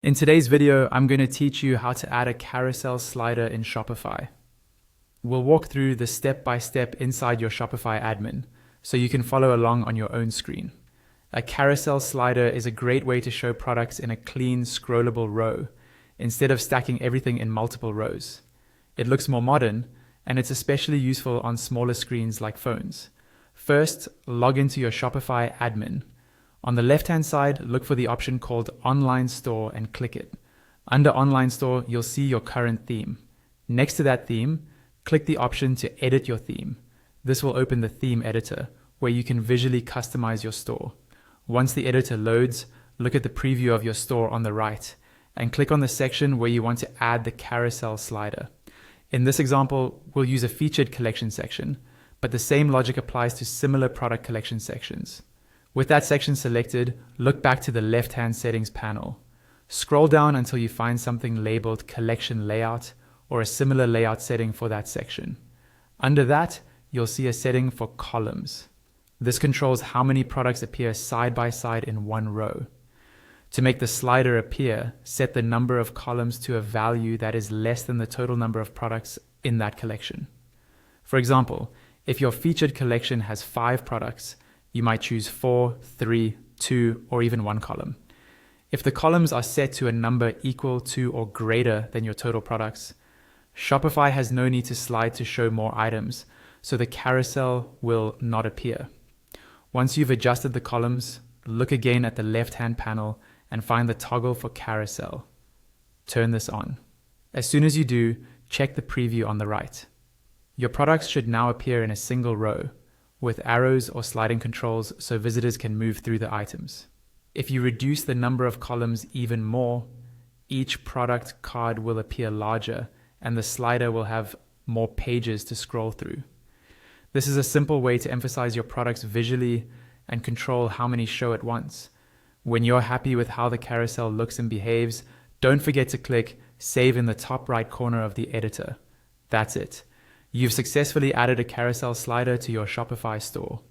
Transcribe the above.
In today's video, I'm going to teach you how to add a carousel slider in Shopify. We'll walk through the step-by-step inside your Shopify admin, so you can follow along on your own screen. A carousel slider is a great way to show products in a clean, scrollable row, instead of stacking everything in multiple rows. It looks more modern, and it's especially useful on smaller screens like phones. First, log into your Shopify admin. On the left-hand side, look for the option called Online Store and click it. Under Online Store, you'll see your current theme. Next to that theme, click the option to edit your theme. This will open the theme editor, where you can visually customize your store. Once the editor loads, look at the preview of your store on the right, and click on the section where you want to add the carousel slider. In this example, we'll use a featured collection section, but the same logic applies to similar product collection sections. With that section selected, look back to the left-hand settings panel. Scroll down until you find something labeled Collection Layout or a similar layout setting for that section. Under that, you'll see a setting for columns. This controls how many products appear side by side in one row. To make the slider appear, set the number of columns to a value that is less than the total number of products in that collection. For example, if your featured collection has 5 products, you might choose 4, 3, 2, or even 1 column. If the columns are set to a number equal to or greater than your total products, Shopify has no need to slide to show more items, so the carousel will not appear. Once you've adjusted the columns, look again at the left-hand panel and find the toggle for carousel. Turn this on. As soon as you do, check the preview on the right. Your products should now appear in a single row, with arrows or sliding controls so visitors can move through the items. If you reduce the number of columns even more, each product card will appear larger and the slider will have more pages to scroll through. This is a simple way to emphasize your products visually and control how many show at once. When you're happy with how the carousel looks and behaves, don't forget to click Save in the top right corner of the editor. That's it. You've successfully added a carousel slider to your Shopify store.